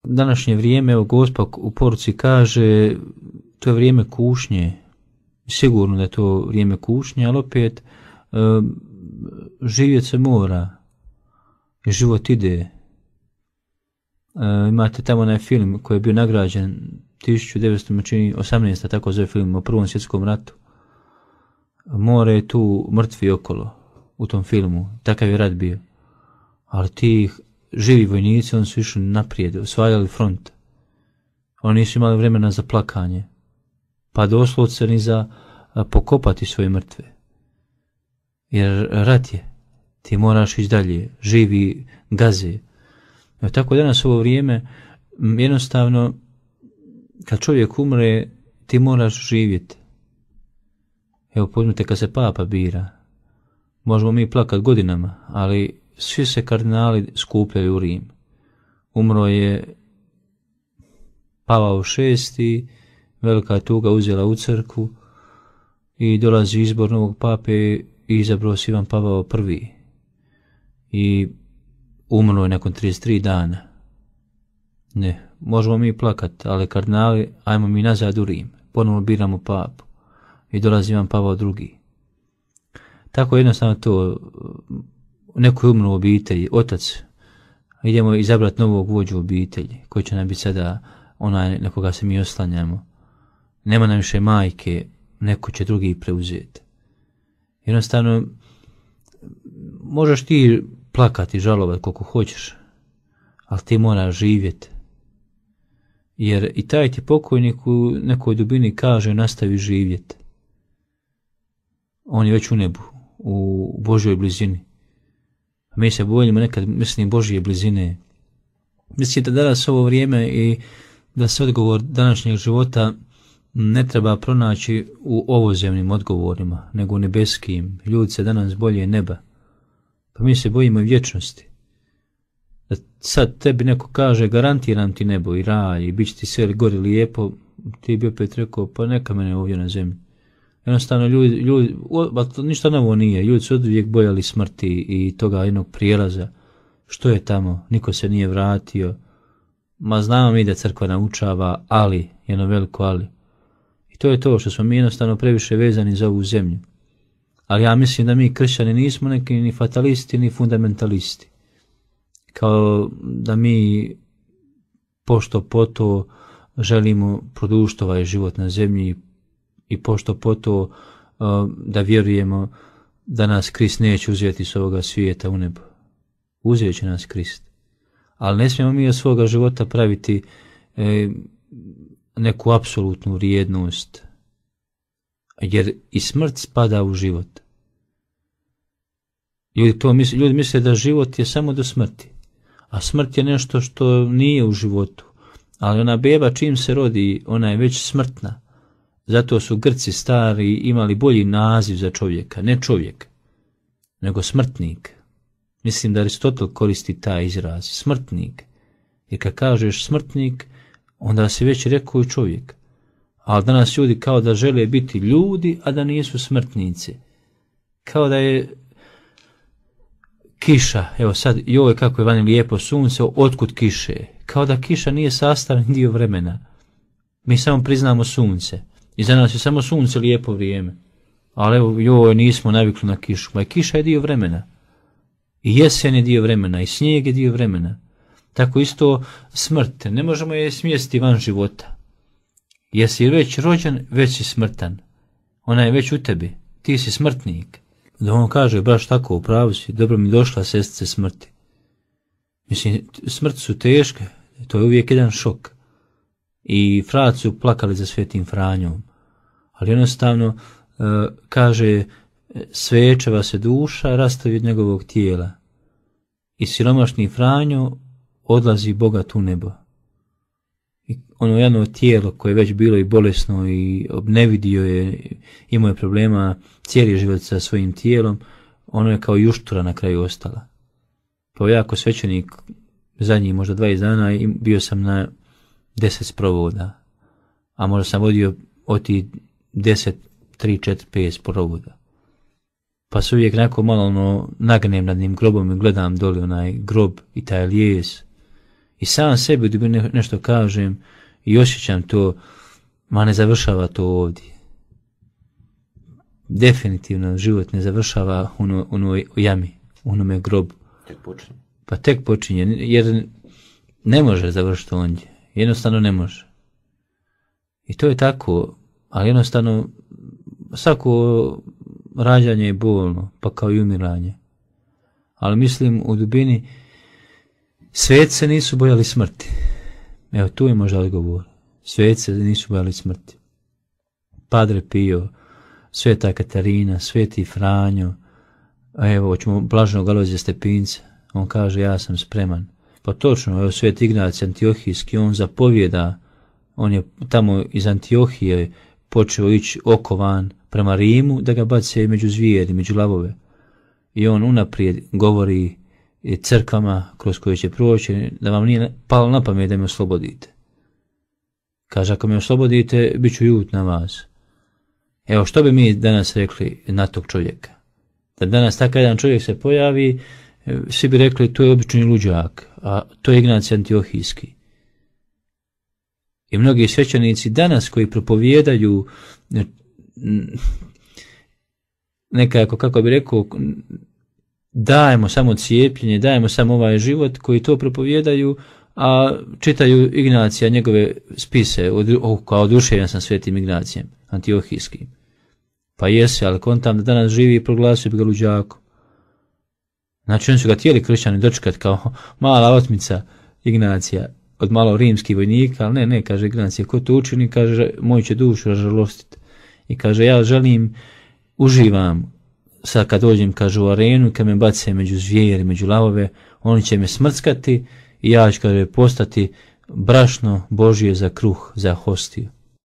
Današnje vrijeme, evo Gospa u poruci kaže, to je vrijeme kušnje. Sigurno da je to vrijeme kušnje, ali opet živjet se mora i život ide. Imate tamo onaj film koji je bio nagrađen 1918. tako zove film o Prvom svjetskom ratu. More je tu mrtvi okolo u tom filmu, takav je rat bio. Ali ti živi vojnici, oni su išli naprijed, osvajali front. Oni nisu imali vremena za plakanje, pa doslovce ni za pokopati svoje mrtve. Jer rat je, ti moraš ići dalje, živi gaze. Evo, tako danas u ovo vrijeme, jednostavno, kad čovjek umre, ti moraš živjeti. Evo, pojmite kad se papa bira, možemo mi plakat godinama, ali svi se kardinali skupljaju u Rim. Umro je Pavao VI, velika tuga uzela u crkvu i dolazi izbor novog pape i izabrao se Ivan Pavao I. I umro je nakon 33 dana. Ne, možemo mi plakat, ali kardinali, ajmo mi nazad u Rim, ponovno biramo papu i dolazi Ivan Pavao II. Tako jednostavno to, neko je umro u obitelji, otac, idemo izabrati novog vođu obitelji, koji će nam biti sada onaj na koga se mi oslanjamo. Nema nam više majke, neko će drugi preuzeti. Jednostavno, možeš ti plakati, žalovati koliko hoćeš, ali ti moraš živjeti. Jer i taj ti pokojnik u nekoj dubini kaže nastavi živjeti. On je već u nebu, u Božjoj blizini. Mi se bojimo nekad, mislim, Božje blizine. Mislim da danas ovo vrijeme i da se odgovor današnjeg života ne treba pronaći u ovozemnim odgovorima, nego u nebeskim. Ljudi se danas bolje neba. Pa mi se bojimo i vječnosti. Da sad tebi neko kaže garantiram ti nebo i raj i bit će ti sve gore lijepo, ti bi opet rekao pa neka mene ovdje na zemlji. Jednostavno ljudi, ništa novo nije, ljudi su oduvijek bojali smrti i toga jednog prijelaza. Što je tamo, niko se nije vratio. Ma znamo mi da crkva naučava, ali, jedno veliko ali. I to je to što smo mi jednostavno previše vezani za ovu zemlju. Ali ja mislim da mi kršćani nismo neki ni fatalisti ni fundamentalisti. Kao da mi pošto poto želimo produžiti ovaj život na zemlji i pošto poto da vjerujemo da nas Krist neće uzeti s ovoga svijeta u nebo. Uzet će nas Krist. Ali ne smijemo mi od svoga života praviti neku apsolutnu vrijednost, jer i smrt spada u život. Ljudi misle da život je samo do smrti, a smrt je nešto što nije u životu. Ali ona beba čim se rodi, ona je već smrtna. Zato su Grci stari imali bolji naziv za čovjeka, ne čovjek, nego smrtnik. Mislim da Aristotel koristi taj izraz, smrtnik. Jer kad kažeš smrtnik, onda si već rekao i čovjek. Ali danas ljudi kao da žele biti ljudi, a da nisu smrtnici. Kao da je kiša, evo sad, joj kako je vani lijepo sunce, otkud kiše? Kao da kiša nije sastavni dio vremena. Mi samo priznamo sunce. I za nas je samo sunce lijepo vrijeme. Ali evo, joj, nismo navikli na kišu. Ma kiša je dio vremena. I jesen je dio vremena, i snijeg je dio vremena. Tako isto smrt, ne možemo je smjestiti van života. Jesi već rođen, već si smrtan. Ona je već u tebi, ti si smrtnik. Da on kaže, baš tako, u pravu si, dobro mi došla sestrice smrti. Mislim, smrt su teške, to je uvijek jedan šok. I fraci su plakali za Svetim Franjom. Ali jednostavno, kaže, svečeva se duša, rastavi od njegovog tijela. I siromašni Franjo odlazi bogat u nebo. I ono jedno tijelo koje je već bilo i bolesno i obnevidio je, imao je problema cijeli život sa svojim tijelom, ono je kao juštura na kraju ostala. Pa ja ko svećenik zadnjih možda 20 dana bio sam na 10 sprovoda, a možda sam vodio od tih 10, 3, 4, 5 sprovoda. Pa se uvijek neko malo nagnem nad njim grobom i gledam doli onaj grob i taj lijes. I sam sebi da nešto kažem i osjećam to, ma ne završava to ovdje. Definitivno život ne završava u onoj jami, u onome grobu. Tek počinje. Pa tek počinje, jer ne može završiti ondje. Jednostavno ne može. I to je tako, ali jednostavno svako rađanje je bolno, pa kao i umiranje. Ali mislim u dubini sveci se nisu bojali smrti. Evo tu je možda odgovor. Sveci se nisu bojali smrti. Padre Pio, Sveta Katarina, Sveti Franjo, evo hoćemo blaženog Alojzija Stepinca, on kaže ja sam spreman. Pa točno, evo Sveti Ignacij Antiohijski, on zapovjeda, on je tamo iz Antiohije počeo ići okovan prema Rimu da ga bace među zvijeri, među lavove. I on unaprijed govori crkvama kroz koje će proći da vam nije palo na pamet da me oslobodite. Kaže, ako me oslobodite, bit ću ljut na vas. Evo, što bi mi danas rekli na tog čovjeka? Da danas takav jedan čovjek se pojavi, svi bi rekli, to je obični luđak, a to je Ignacij Antiohijski. I mnogi svećenici danas koji propovijedaju nekako, kako bi rekao, dajemo samo cijepljenje, dajemo samo ovaj život, koji to propovijedaju, a čitaju Ignacija, njegove spise, kao oduševljen sam Svetim Ignacijem Antiohijskim. Pa jesi, ali kontam da danas živi i proglasio bi ga luđakom. Znači oni su ga htjeli kršćani dočekati kao mala otmica Ignacija od malo rimskih vojnika, ali ne, kaže Ignacija, ko to učini, kaže, moj će dušu ražalostiti. I kaže, ja želim, uživam, sad kad dođem, kaže, u arenu, kad me bace među zvijeri, među lavove, oni će me smrckati i ja ću, kaže, postati brašno Božje za kruh, za hostiju.